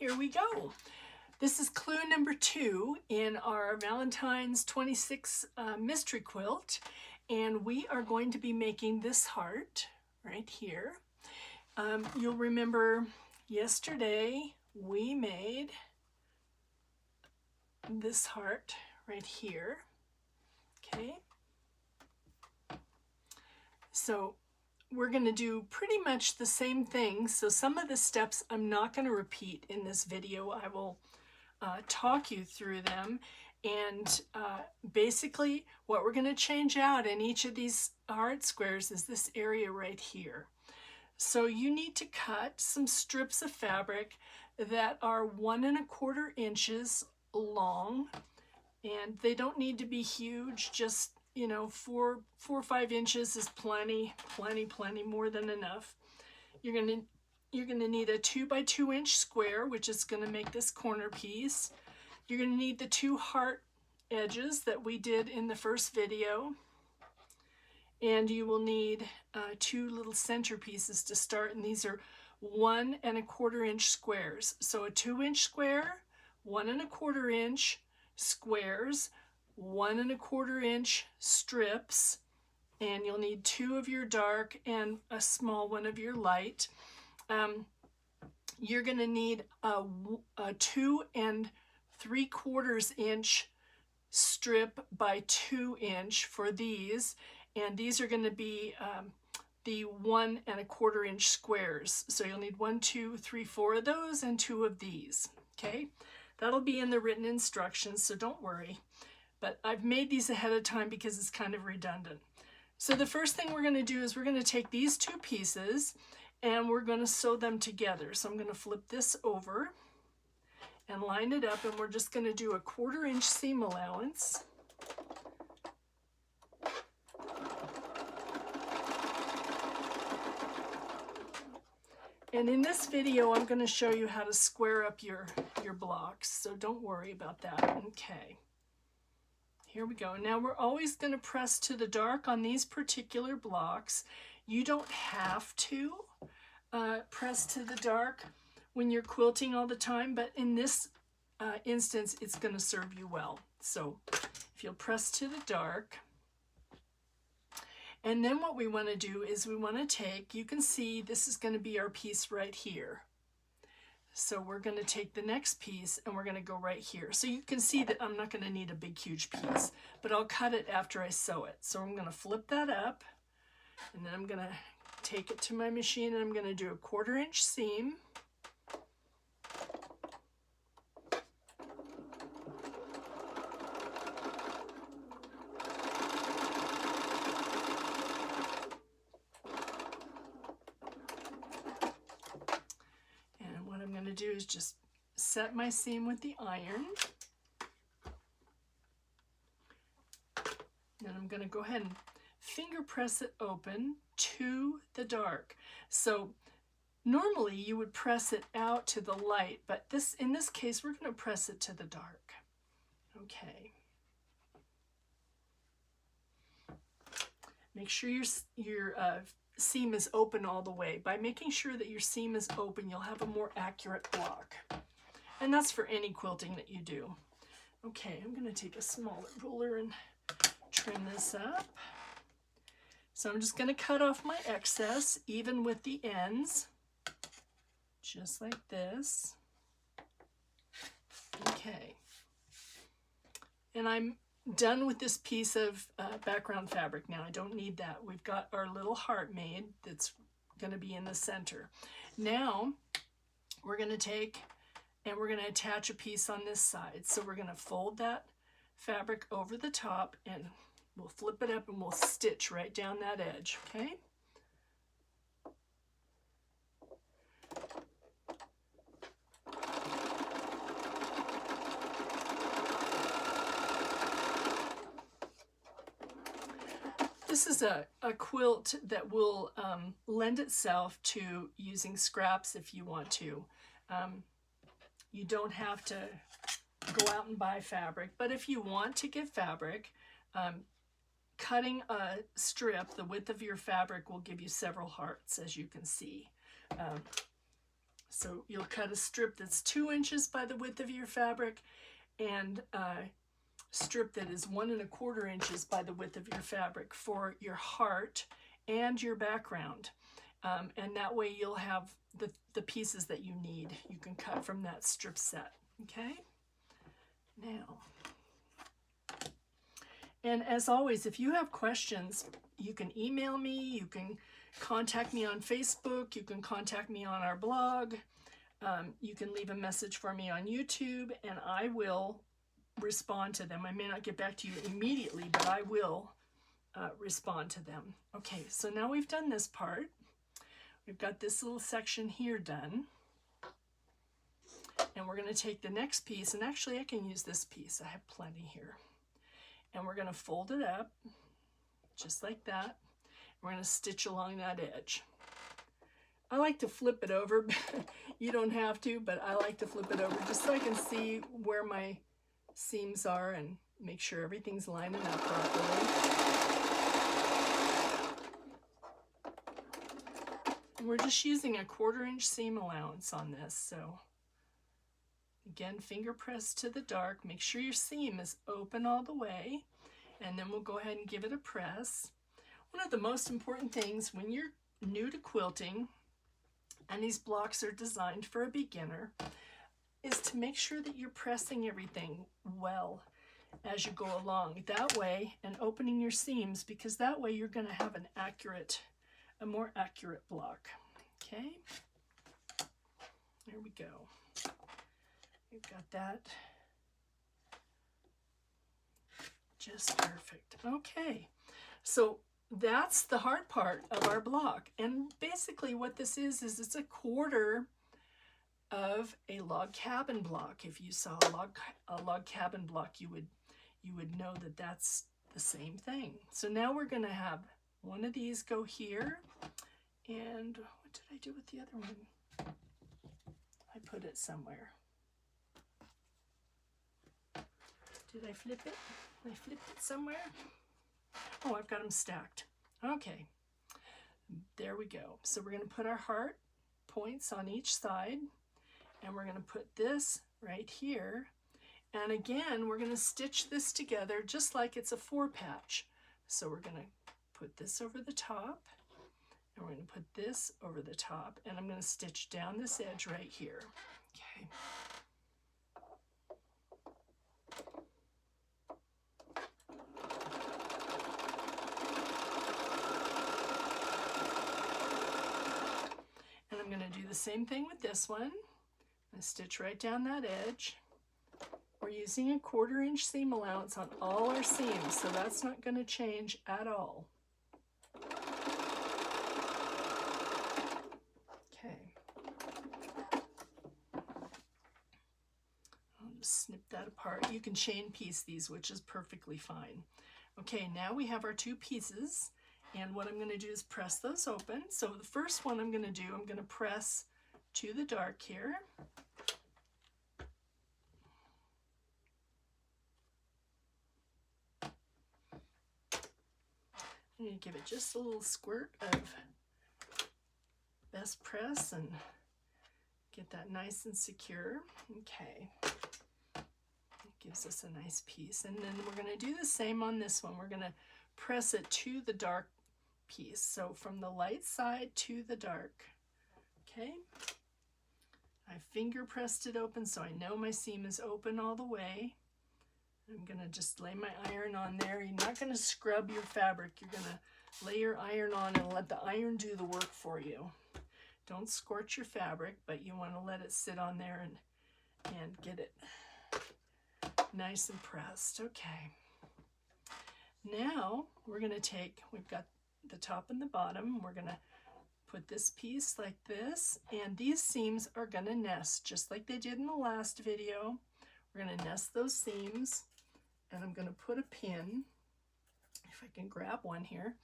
here we go. This is clue number 2 in our Valentine's 26 mystery quilt, and we are going to be making this heart right here. You'll remember yesterday we made this heart right here. Okay, so we're going to do pretty much the same thing. So some of the steps I'm not going to repeat in this video. I will talk you through them, and basically what we're going to change out in each of these heart squares is this area right here. So you need to cut some strips of fabric that are 1 1/4 inches long, and they don't need to be huge, just 4 or 5 inches is plenty more than enough. You're gonna need a 2 by 2 inch square, which is gonna make this corner piece. You're gonna need the 2 heart edges that we did in the first video, and you will need 2 little center pieces to start, and these are 1 1/4 inch squares. So a 2 inch square, 1 1/4 inch squares, 1 1/4 inch strips, and you'll need 2 of your dark and a small one of your light. You're going to need a 2 3/4 inch strip by 2 inch for these, and these are going to be the 1 1/4 inch squares. So you'll need 1, 2, 3, 4 of those and 2 of these. Okay, that'll be in the written instructions, so don't worry. But I've made these ahead of time because it's kind of redundant. So the first thing we're going to do is we're going to take these 2 pieces and we're going to sew them together. So I'm going to flip this over and line it up, and we're just going to do a 1/4 inch seam allowance. And in this video, I'm going to show you how to square up your blocks, so don't worry about that. Okay, here we go. Now we're always going to press to the dark on these particular blocks. You don't have to press to the dark when you're quilting all the time, but in this instance, it's going to serve you well. So if you'll press to the dark, and then what we want to do is we want to take, you can see this is going to be our piece right here. So we're going to take the next piece and we're going to go right here. So you can see that I'm not going to need a big huge piece, but I'll cut it after I sew it. So I'm going to flip that up, and then I'm going to take it to my machine, and I'm going to do a 1/4 inch seam. Do is just set my seam with the iron. Then I'm going to go ahead and finger press it open to the dark. So normally you would press it out to the light, but in this case we're going to press it to the dark. Okay. Make sure your seam is open all the way. By making sure that your seam is open, you'll have a more accurate block. And that's for any quilting that you do. Okay, I'm going to take a smaller ruler and trim this up. So I'm just going to cut off my excess, even with the ends, just like this. Okay. And I'm done with this piece of background fabric now. I don't need that. We've got our little heart made that's going to be in the center. Now we're going to take and we're going to attach a piece on this side. So we're going to fold that fabric over the top, and we'll flip it up and we'll stitch right down that edge. Okay. This is a quilt that will lend itself to using scraps if you want to. You don't have to go out and buy fabric, but if you want to get fabric, cutting a strip the width of your fabric will give you several hearts, as you can see. So you'll cut a strip that's 2 inches by the width of your fabric, and a strip that is 1 1/4 inches by the width of your fabric for your heart and your background. And that way you'll have the pieces that you need. You can cut from that strip set, okay? Now, and as always, if you have questions, you can email me, you can contact me on Facebook, you can contact me on our blog, you can leave a message for me on YouTube, and I will respond to them. I may not get back to you immediately, but I will respond to them. Okay, so now we've done this part. We've got this little section here done. And we're going to take the next piece, and actually I can use this piece. I have plenty here. And we're going to fold it up, just like that. We're going to stitch along that edge. I like to flip it over. You don't have to, but I like to flip it over just so I can see where my seams are and make sure everything's lining up properly. We're just using a 1/4 inch seam allowance on this, so again, finger press to the dark. Make sure your seam is open all the way, and then we'll go ahead and give it a press. One of the most important things when you're new to quilting, and these blocks are designed for a beginner, is to make sure that you're pressing everything well as you go along. That way, and opening your seams, because that way you're going to have a more accurate block. Okay, there we go. We've got that just perfect. Okay, so that's the hard part of our block, and basically what this is it's a 1/4 of a log cabin block. If you saw a log cabin block, you would know that that's the same thing. So now we're going to have one of these go here, and what did I do with the other one? I put it somewhere. Did I flip it? I flipped it somewhere. Oh, I've got them stacked. Okay, there we go. So we're going to put our heart points on each side, and we're going to put this right here. And again, we're going to stitch this together just like it's a 4-patch. So we're going to put this over the top, and we're going to put this over the top, and I'm going to stitch down this edge right here. Okay. And I'm going to do the same thing with this one. I'm going to stitch right down that edge. We're using a 1/4 inch seam allowance on all our seams, so that's not going to change at all. Okay. I'll just snip that apart. You can chain piece these, which is perfectly fine. Okay, now we have our 2 pieces, and what I'm going to do is press those open. So the first one I'm going to do, I'm going to press to the dark here. I'm going to give it just a little squirt of best press and get that nice and secure. Okay, it gives us a nice piece. And then we're going to do the same on this one. We're going to press it to the dark piece. So from the light side to the dark. Okay, I finger pressed it open so I know my seam is open all the way. I'm going to just lay my iron on there. You're not going to scrub your fabric. You're going to lay your iron on and let the iron do the work for you. Don't scorch your fabric, but you want to let it sit on there and get it nice and pressed. Okay. Now we're going to take, we've got the top and the bottom. We're going to put this piece like this, and these seams are going to nest just like they did in the last video. We're going to nest those seams, and I'm going to put a pin, if I can grab one here,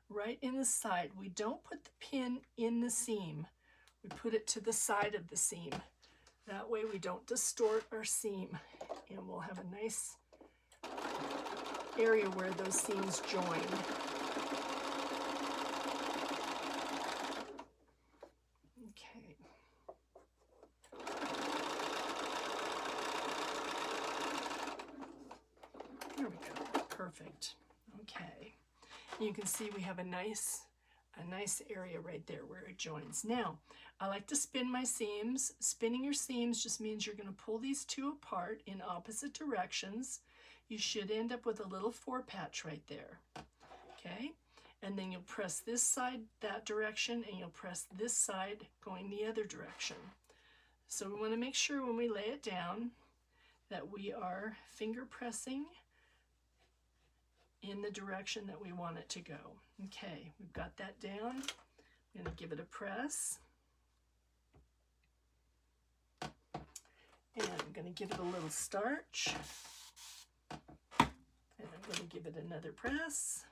right in the side. We don't put the pin in the seam. We put it to the side of the seam. That way we don't distort our seam, and we'll have a nice area where those seams join. Okay. You can see we have a nice area right there where it joins. Now, I like to spin my seams. Spinning your seams just means you're going to pull these two apart in opposite directions. You should end up with a little 4 patch right there. Okay? And then you'll press this side that direction, and you'll press this side going the other direction. So we want to make sure when we lay it down that we are finger pressing in the direction that we want it to go. Okay, we've got that down. I'm going to give it a press. And I'm going to give it a little starch. And I'm going to give it another press.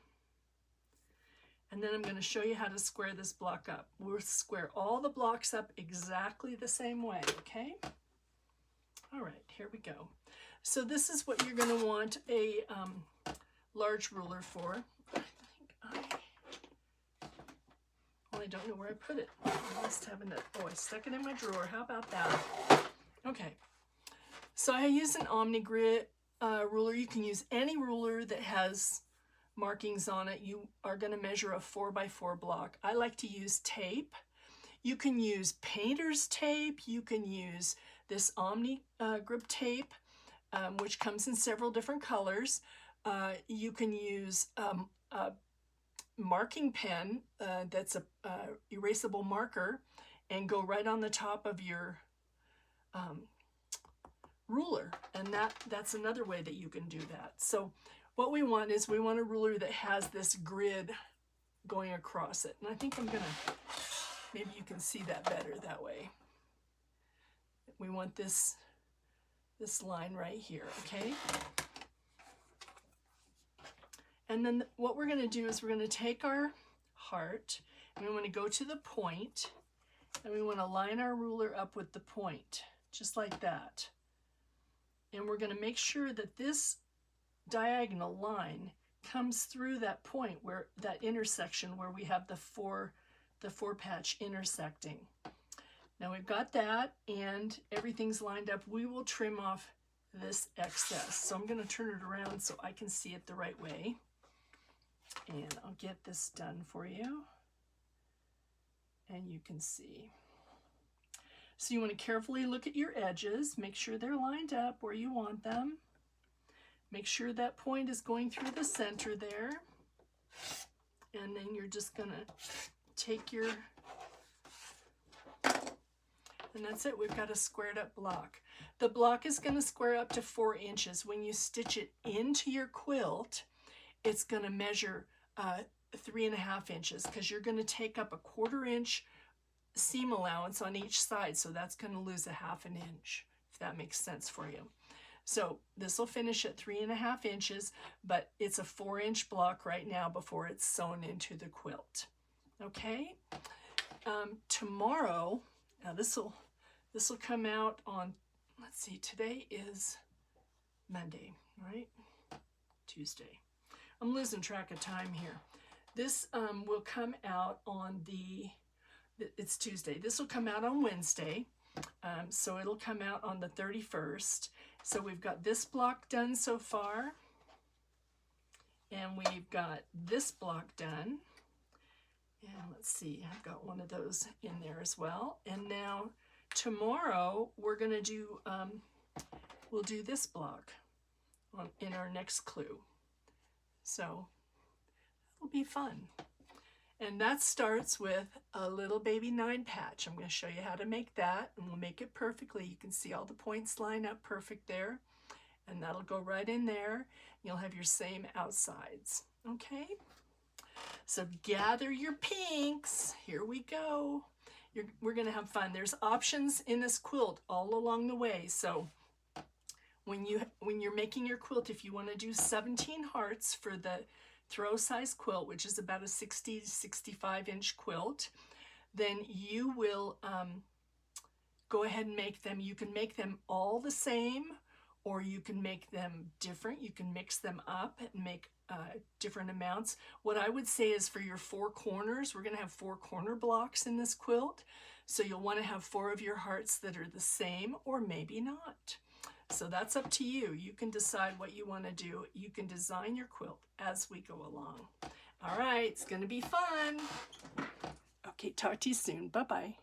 And then I'm going to show you how to square this block up. We'll square all the blocks up exactly the same way, okay? All right, here we go. So this is what you're going to want a large ruler for. I don't know where I put it. I must have it. Oh, I stuck it in my drawer. How about that? Okay. So I use an OmniGrid ruler. You can use any ruler that has markings on it. You are going to measure a 4x4 block. I like to use tape. You can use painter's tape. You can use this OmniGrid tape, which comes in several different colors. You can use a marking pen that's a erasable marker and go right on the top of your ruler, and that's another way that you can do that. So what we want is we want a ruler that has this grid going across it, and I think I'm gonna, maybe you can see that better that way. We want this line right here, okay? And then what we're going to do is we're going to take our heart, and we want to go to the point, and we want to line our ruler up with the point, just like that. And we're going to make sure that this diagonal line comes through that point, where that intersection where we have the four patch intersecting. Now we've got that, and everything's lined up. We will trim off this excess. So I'm going to turn it around so I can see it the right way. And I'll get this done for you. And you can see. So you want to carefully look at your edges. Make sure they're lined up where you want them. Make sure that point is going through the center there. And then you're just going to take your... And that's it. We've got a squared up block. The block is going to square up to 4 inches. When you stitch it into your quilt, it's going to measure 3.5 inches, because you're going to take up a 1/4 inch seam allowance on each side. So that's going to lose a 1/2 inch, if that makes sense for you. So this will finish at 3.5 inches, but it's a 4-inch block right now before it's sewn into the quilt. Okay. Tomorrow, now this will come out on, let's see, today is Monday, right? Tuesday. I'm losing track of time here. This will come out on it's Tuesday. This will come out on Wednesday. So it'll come out on the 31st. So we've got this block done so far. And we've got this block done. And let's see, I've got one of those in there as well. And now tomorrow we're going to do, we'll do this block in our next clue. So it'll be fun. And that starts with a little baby 9 patch. I'm going to show you how to make that, and we'll make it perfectly. You can see all the points line up perfect there. And that'll go right in there. You'll have your same outsides. Okay? So gather your pinks. Here we go. We're going to have fun. There's options in this quilt all along the way. So when you're making your quilt, if you want to do 17 hearts for the throw size quilt, which is about a 60 to 65 inch quilt, then you will go ahead and make them. You can make them all the same, or you can make them different. You can mix them up and make different amounts. What I would say is for your 4 corners, we're going to have 4 corner blocks in this quilt. So you'll want to have 4 of your hearts that are the same, or maybe not. So that's up to you. You can decide what you want to do. You can design your quilt as we go along. All right, it's going to be fun. Okay, talk to you soon. Bye-bye.